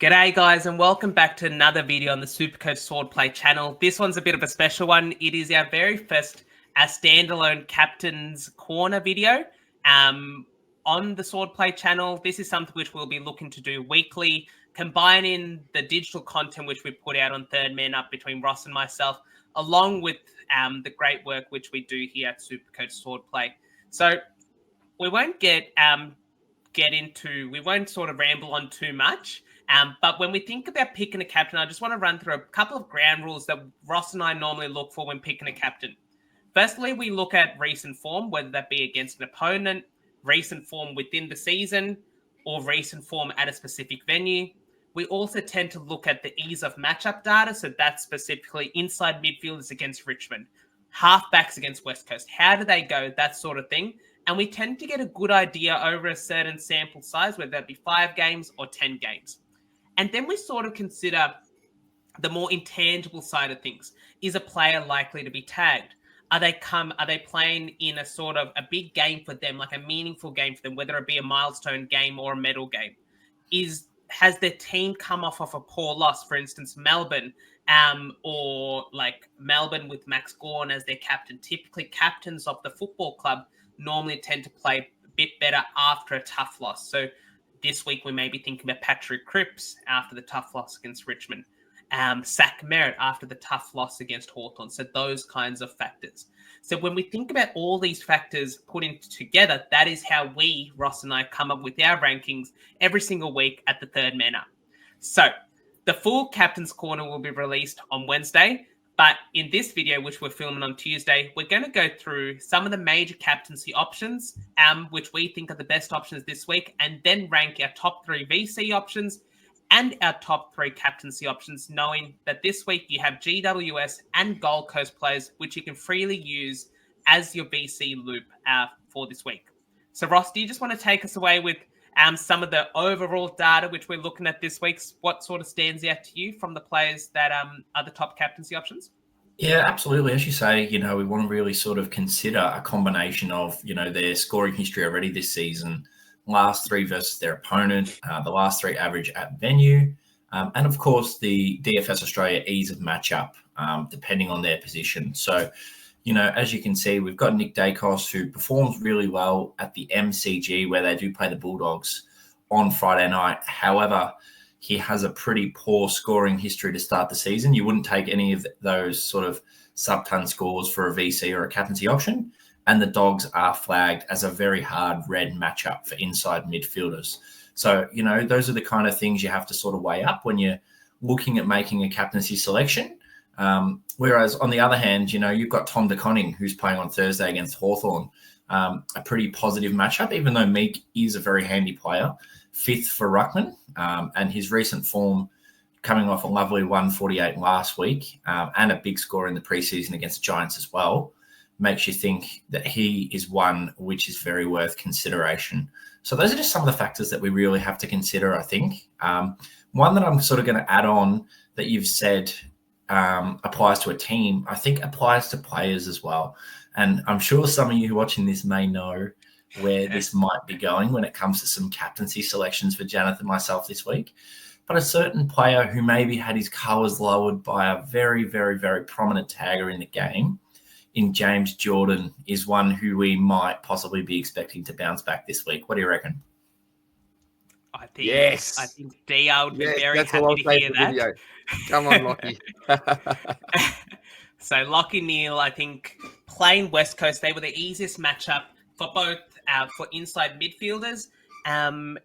G'day guys and welcome back to another video on the SuperCoach Swordplay channel. This one's a bit of a special one. It is our very first standalone Captain's Corner video on the Swordplay channel. This is something which we'll be looking to do weekly, combining the digital content which we put out on Third Man Up between Ross and myself, along with the great work which we do here at SuperCoach Swordplay. So we won't we won't sort of ramble on too much. But when we think about picking a captain, I just want to run through a couple of ground rules that Ross and I normally look for when picking a captain. Firstly, we look at recent form, whether that be against an opponent, recent form within the season, or recent form at a specific venue. We also tend to look at the ease of matchup data, so that's specifically inside midfielders against Richmond, halfbacks against West Coast. How do they go? That sort of thing. And we tend to get a good idea over a certain sample size, whether that be 5 games or 10 games. And then we sort of consider the more intangible side of things. Is a player likely to be tagged? Are they playing in a sort of a big game for them, like a meaningful game for them, whether it be a milestone game or a medal game? Has their team come off of a poor loss, for instance, Melbourne, or like Melbourne with Max Gawn as their captain? Typically, captains of the football club normally tend to play a bit better after a tough loss. So this week, we may be thinking about Patrick Cripps after the tough loss against Richmond, Zach Merritt after the tough loss against Hawthorn. So those kinds of factors. So when we think about all these factors put in together, that is how we, Ross and I, come up with our rankings every single week at the Third Man Up. So the full Captain's Corner will be released on Wednesday. But in this video, which we're filming on Tuesday, we're going to go through some of the major captaincy options, which we think are the best options this week, and then rank our top 3 VC options and our top 3 captaincy options, knowing that this week you have GWS and Gold Coast players, which you can freely use as your VC loop for this week. So Ross, do you just want to take us away with some of the overall data which we're looking at this week? What sort of stands out to you from the players that are the top captaincy options? Yeah, absolutely. As you say, we want to really sort of consider a combination of, their scoring history already this season, last 3 versus their opponent, the last 3 average at venue, and of course the DFS Australia ease of matchup, depending on their position. So, as you can see, we've got Nick Dacos, who performs really well at the MCG, where they do play the Bulldogs on Friday night. However, he has a pretty poor scoring history to start the season. You wouldn't take any of those sort of sub-ton scores for a VC or a captaincy option. And the Dogs are flagged as a very hard red matchup for inside midfielders. So, those are the kind of things you have to sort of weigh up when you're looking at making a captaincy selection. Whereas on the other hand, you've got Tom De Koning, who's playing on Thursday against Hawthorn, a pretty positive matchup, even though Meek is a very handy player, 5th for Ruckman, and his recent form coming off a lovely 148 last week and a big score in the preseason against the Giants as well, makes you think that he is one which is very worth consideration. So those are just some of the factors that we really have to consider, I think. One that I'm sort of going to add on that you've said applies to a team, I think applies to players as well. And I'm sure some of you watching this may know where this might be going when it comes to some captaincy selections for Janath and myself this week. But a certain player who maybe had his colours lowered by a very, very, very prominent tagger in the game, in James Jordan, is one who we might possibly be expecting to bounce back this week. What do you reckon? I think Dia would be very happy to hear that. Video. Come on, Lockie. So Lockie Neal, I think, playing West Coast, they were the easiest matchup for both for inside midfielders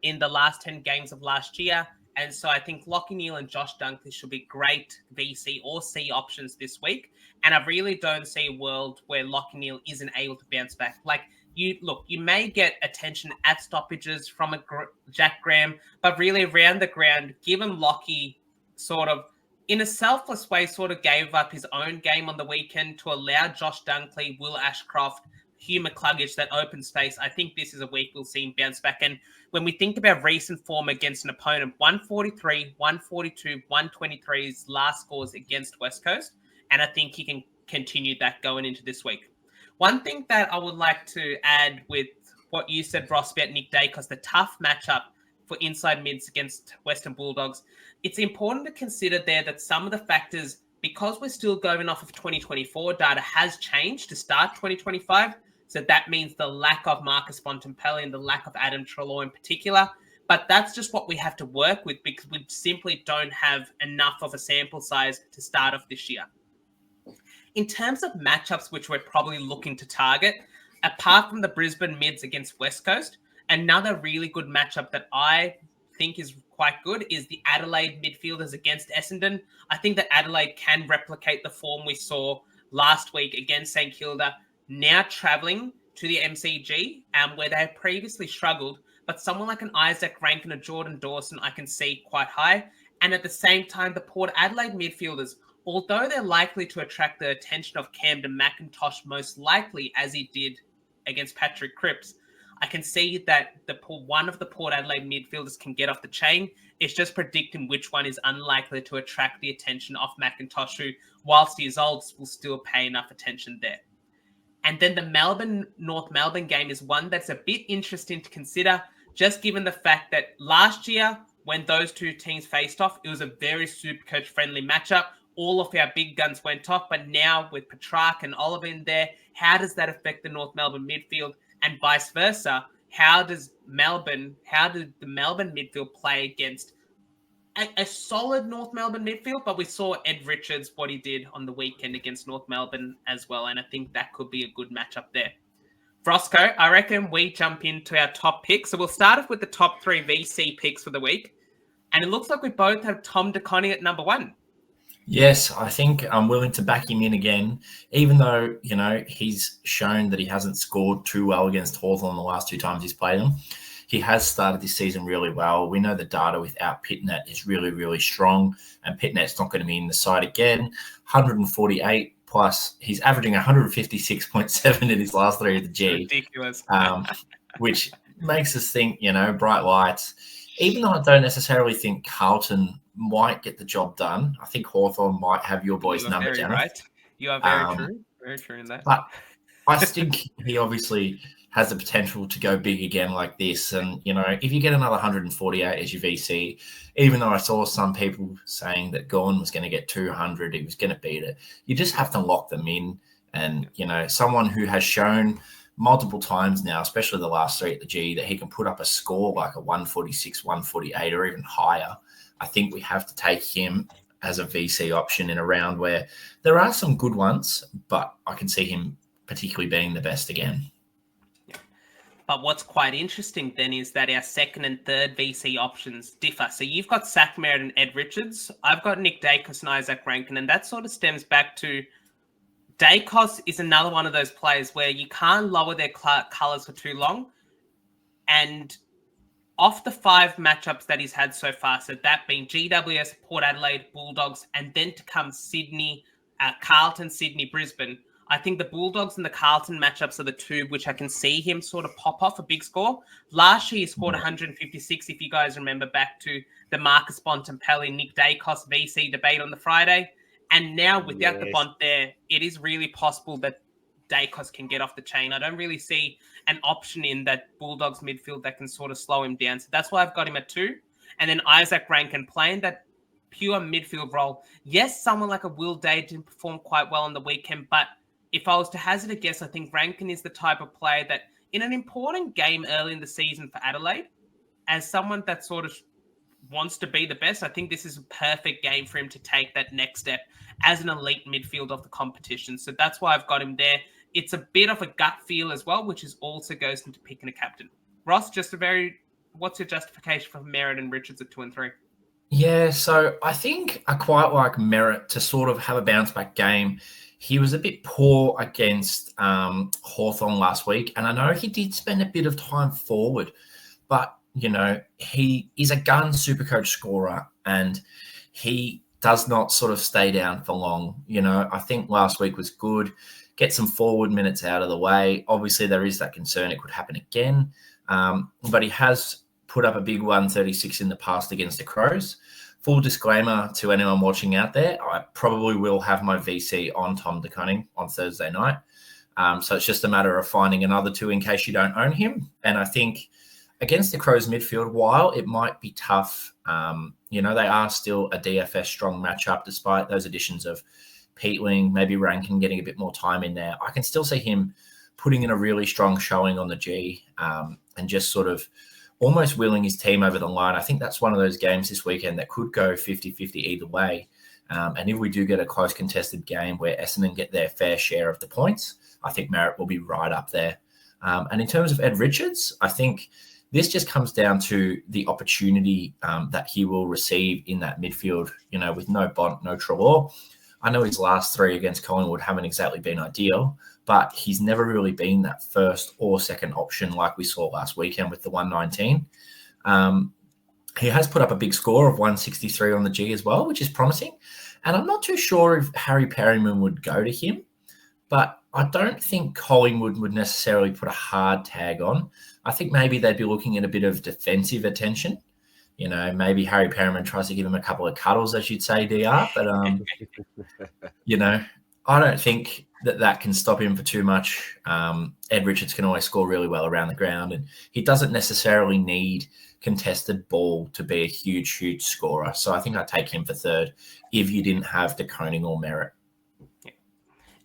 in the last 10 games of last year. And so I think Lockie Neal and Josh Dunkley should be great VC or C options this week. And I really don't see a world where Lockie Neal isn't able to bounce back. Like, you may get attention at stoppages from a Jack Graham, but really around the ground, given Lockie sort of in a selfless way sort of gave up his own game on the weekend to allow Josh Dunkley, Will Ashcroft, Hugh McCluggage, that open space, I think this is a week we'll see him bounce back. And when we think about recent form against an opponent, 143, 142, 123 is last scores against West Coast. And I think he can continue that going into this week. One thing that I would like to add with what you said, Ross, about Nick Dacos, the tough matchup for inside mids against Western Bulldogs. It's important to consider there that some of the factors, because we're still going off of 2024 data, has changed to start 2025. So that means the lack of Marcus Bontempelli and the lack of Adam Treloar in particular. But that's just what we have to work with because we simply don't have enough of a sample size to start off this year. In terms of matchups, which we're probably looking to target, apart from the Brisbane mids against West Coast, another really good matchup that I think is quite good is the Adelaide midfielders against Essendon. I think that Adelaide can replicate the form we saw last week against St Kilda, now travelling to the MCG, where they have previously struggled. But someone like an Isaac Rankin or Jordan Dawson, I can see quite high. And at the same time, the Port Adelaide midfielders, although they're likely to attract the attention of Camden McIntosh, most likely as he did against Patrick Cripps, I can see that one of the Port Adelaide midfielders can get off the chain. It's just predicting which one is unlikely to attract the attention of McIntosh, who, whilst he is old, will still pay enough attention there. And then the North Melbourne game is one that's a bit interesting to consider, just given the fact that last year, when those two teams faced off, it was a very SuperCoach friendly matchup. All of our big guns went off, but now with Petrarch and Oliver in there, how does that affect the North Melbourne midfield? And vice versa, how did the Melbourne midfield play against a solid North Melbourne midfield? But we saw Ed Richards, what he did on the weekend against North Melbourne as well, and I think that could be a good matchup there. Rossco, I reckon we jump into our top picks. So we'll start off with the top 3 VC picks for the week. And it looks like we both have Tom De Koning at number 1. Yes, I think I'm willing to back him in again, even though, he's shown that he hasn't scored too well against Hawthorn the last 2 times he's played them. He has started this season really well. We know the data without Pitnet is really, really strong, and Pitnet's not going to be in the side again. 148 plus, he's averaging 156.7 in his last 3 of the G. Ridiculous. Which makes us think, bright lights. Even though I don't necessarily think Carlton might get the job done, I think Hawthorn might have your boys' number, Janath. Right. You are very true. Very true in that. But I think he obviously has the potential to go big again like this. And, if you get another 148 as your VC, even though I saw some people saying that Goign was going to get 200, he was going to beat it, you just have to lock them in. And, someone who has shown multiple times now, especially the last 3 at the G, that he can put up a score like a 146, 148 or even higher. I think we have to take him as a VC option in a round where there are some good ones, but I can see him particularly being the best again. But what's quite interesting then is that our second and third VC options differ. So you've got Zach Merritt and Ed Richards. I've got Nick Dacos and Isaac Rankin. And that sort of stems back to Dacos is another one of those players where you can't lower their colours for too long. And off the 5 matchups that he's had so far, so that being GWS, Port Adelaide, Bulldogs, and then to come Sydney, Carlton, Sydney, Brisbane, I think the Bulldogs and the Carlton matchups are the 2 which I can see him sort of pop off a big score. Last year, he scored 156, if you guys remember back to the Marcus Bontempelli, Nick Dacos VC debate on the Friday. And now, without the Bont there, it is really possible that Dacos can get off the chain. I don't really see an option in that Bulldogs midfield that can sort of slow him down. So that's why I've got him at 2. And then Isaac Rankin playing that pure midfield role. Yes, someone like a Will Day didn't perform quite well on the weekend, but if I was to hazard a guess, I think Rankin is the type of player that in an important game early in the season for Adelaide, as someone that sort of wants to be the best, I think this is a perfect game for him to take that next step as an elite midfield of the competition. So that's why I've got him there. It's a bit of a gut feel as well, which is also goes into picking a captain. Ross, what's your justification for Merritt and Richards at 2 and 3? Yeah, so I think I quite like Merritt to sort of have a bounce back game. He was a bit poor against Hawthorn last week, and I know he did spend a bit of time forward, but, he is a gun SuperCoach scorer, and he does not sort of stay down for long. I think last week was good. Get some forward minutes out of the way. Obviously, there is that concern it could happen again, but he has put up a big 136 in the past against the Crows. Full disclaimer to anyone watching out there, I probably will have my VC on Tom De Koning on Thursday night. So it's just a matter of finding another 2 in case you don't own him. And I think against the Crows midfield, while it might be tough, they are still a DFS strong matchup despite those additions of Peatling, maybe Rankin getting a bit more time in there. I can still see him putting in a really strong showing on the G and just sort of almost willing his team over the line. I think that's one of those games this weekend that could go 50-50 either way. And if we do get a close contested game where Essendon get their fair share of the points, I think Merritt will be right up there. And in terms of Ed Richards, I think this just comes down to the opportunity that he will receive in that midfield, with no Bont, no Treloar. I know his last 3 against Collingwood haven't exactly been ideal, but he's never really been that first or second option like we saw last weekend with the 119. He has put up a big score of 163 on the G as well, which is promising. And I'm not too sure if Harry Perryman would go to him, but I don't think Collingwood would necessarily put a hard tag on. I think maybe they'd be looking at a bit of defensive attention. Maybe Harry Perryman tries to give him a couple of cuddles, as you'd say, DR. But, I don't think that can stop him for too much. Ed Richards can always score really well around the ground, and he doesn't necessarily need contested ball to be a huge, huge scorer. So I think I'd take him for third if you didn't have De Koning or Merritt. Yeah.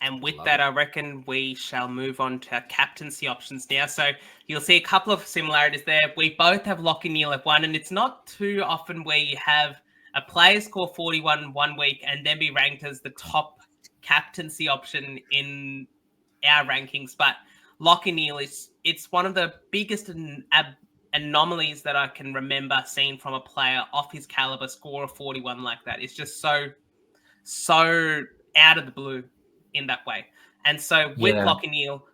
And with that, I reckon we shall move on to our captaincy options now. So you'll see a couple of similarities there. We both have Lockie Neal at 1, and it's not too often where you have a player score 41 one week and then be ranked as the top captaincy option in our rankings. But Lockie Neal it's one of the biggest anomalies that I can remember seeing from a player off his caliber score of 41 like that. It's just so out of the blue in that way. And so with Lockie Neal,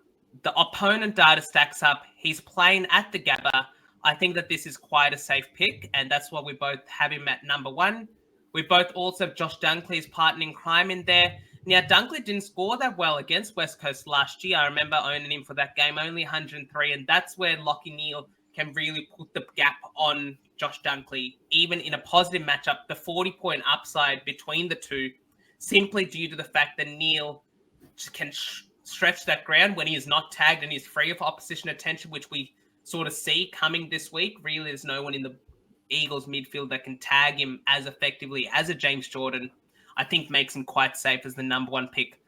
the opponent data stacks up. He's playing at the Gabba. I think that this is quite a safe pick, and that's why we both have him at number 1. We both also have Josh Dunkley's partner in crime in there. Now, Dunkley didn't score that well against West Coast last year. I remember owning him for that game, only 103, and that's where Lockie Neal can really put the gap on Josh Dunkley, even in a positive matchup, the 40-point upside between the two, simply due to the fact that Neal can stretch that ground when he is not tagged and he's free of opposition attention, which we sort of see coming this week. Really, there's no one in the Eagles midfield that can tag him as effectively as a James Jordan. I think makes him quite safe as the number 1 pick.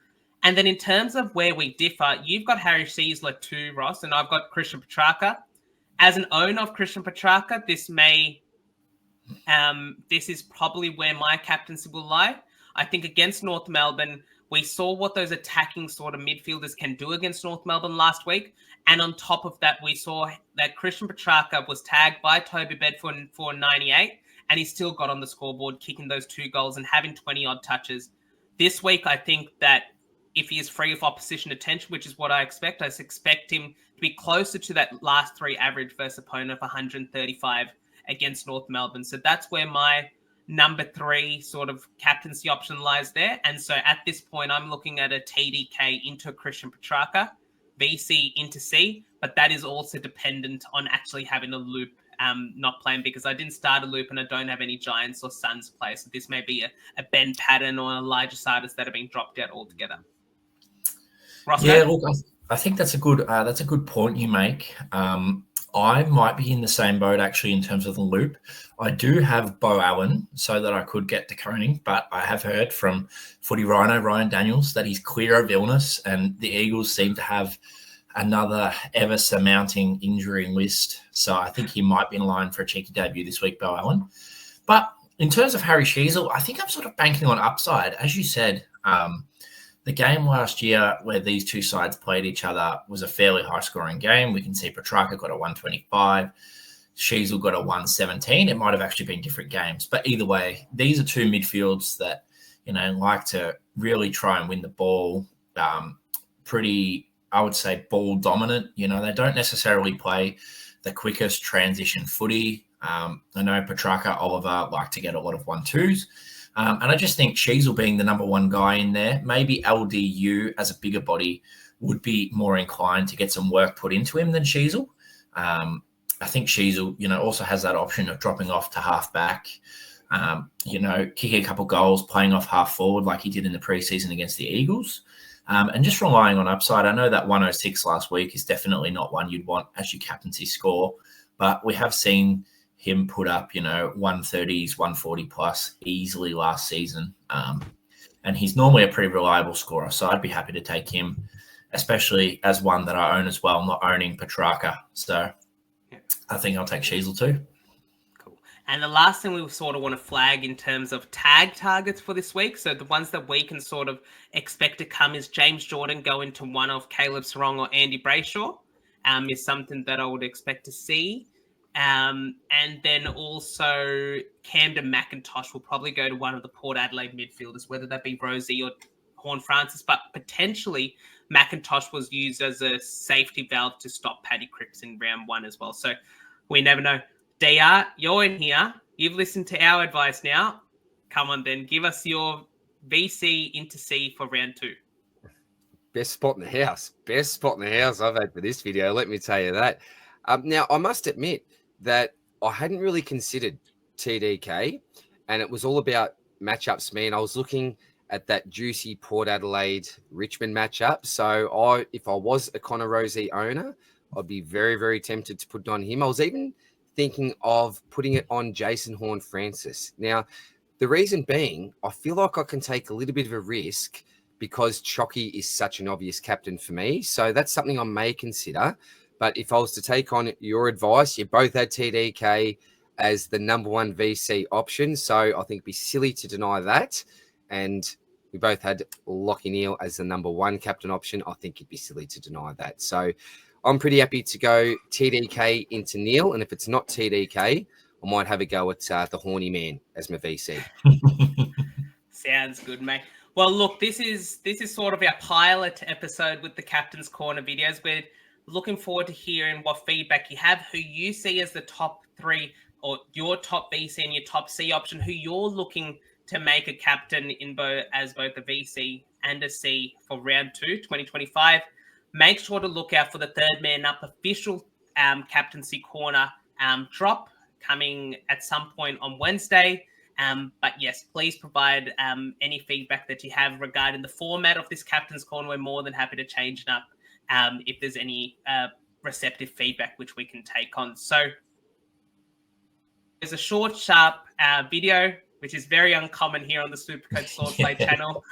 And then in terms of where we differ, you've got Harry Sheasler too, Ross, and I've got Christian Petrarca. As an owner of Christian Petrarca, this is probably where my captaincy will lie. I think against North Melbourne, we saw what those attacking sort of midfielders can do against North Melbourne last week. And on top of that, we saw that Christian Petrarca was tagged by Toby Bedford for 98, and he still got on the scoreboard, kicking those 2 goals and having 20-odd touches. This week, I think that if he is free of opposition attention, which is what I expect him to be closer to that last 3 average versus opponent of 135 against North Melbourne. So that's where my number 3 sort of captaincy option lies there. And so at this point, I'm looking at a TDK into Christian Petrarca, VC into C, but that is also dependent on actually having a loop not playing, because I didn't start a loop and I don't have any Giants or Suns players. So this may be a Ben Patton or Elijah Sardis that have been dropped out altogether. Rossco? Yeah, look, I think that's a good point you make. I might be in the same boat actually in terms of the loop. I do have Bo Allen so that I could get De Koning, but I have heard from Footy Rhino Ryan Daniels that he's clear of illness, and the Eagles seem to have another ever-surmounting injury list. So I think he might be in line for a cheeky debut this week, Bo Allen. But in terms of Harry Sheasel, I think I'm sort of banking on upside. As you said, the game last year where these two sides played each other was a fairly high-scoring game. We can see Petrarca got a 125. Sheasel got a 117. It might have actually been different games. But either way, these are two midfields that, like to really try and win the ball pretty, I would say, ball dominant. They don't necessarily play the quickest transition footy. I know Petrarca, Oliver like to get a lot of 1-2s. And I just think Sheasel being the number 1 guy in there, maybe LDU as a bigger body would be more inclined to get some work put into him than Sheasel. I think Sheasel, also has that option of dropping off to half back, kicking a couple goals, playing off half forward like he did in the preseason against the Eagles. And just relying on upside. I know that 106 last week is definitely not one you'd want as your captaincy score. but we have seen him put up, 130s, 140 plus easily last season. And he's normally a pretty reliable scorer. So I'd be happy to take him, especially as one that I own as well, not owning Petrarca. So I think I'll take Sheasel too. Cool. And the last thing we sort of want to flag in terms of tag targets for this week, so the ones that we can sort of expect to come is James Jordan going to one of Caleb Sarong or Andy Brayshaw, is something that I would expect to see. And then also Camden McIntosh will probably go to one of the Port Adelaide midfielders, whether that be Rosie or Horne-Francis, but potentially McIntosh was used as a safety valve to stop Paddy Cripps in round 1 as well. So we never know. DR, you're in here. You've listened to our advice now. Come on then, give us your VC into C for round 2. Best spot in the house. Best spot in the house I've had for this video, let me tell you that. Now, I must admit that I hadn't really considered TDK, and it was all about matchups, man. I was looking at that juicy Port Adelaide Richmond matchup. So if I was a Connor Rosie owner, I'd be very, very tempted to put it on him. I was even thinking of putting it on Jason Horne-Francis. Now, the reason being, I feel like I can take a little bit of a risk because Chocky is such an obvious captain for me. So that's something I may consider. But if I was to take on your advice, you both had TDK as the number 1 VC option. So I think it'd be silly to deny that. And we both had Lachie Neale as the number 1 captain option. I think it'd be silly to deny that. So I'm pretty happy to go TDK into Neale. And if it's not TDK, I might have a go at the Horny Man as my VC. Sounds good, mate. Well, look, this is sort of our pilot episode with the Captain's Corner videos. We're looking forward to hearing what feedback you have, who you see as the top 3 or your top VC and your top C option, who you're looking to make a captain in both a VC and a C for round 2, 2025. Make sure to look out for the Third Man Up official Captaincy Corner drop coming at some point on Wednesday. But yes, please provide any feedback that you have regarding the format of this Captain's Corner. We're more than happy to change it up if there's any receptive feedback which we can take on. So there's a short, sharp video, which is very uncommon here on the SuperCoach Swordplay channel.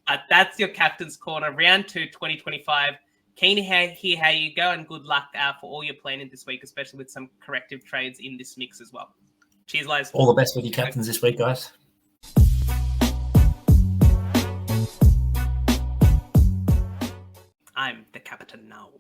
But that's your Captain's Corner, round 2, 2025. Keen to hear how you go, and good luck for all your planning this week, especially with some corrective trades in this mix as well. Cheers, guys. All the best with your captains this week, guys. I'm the captain now.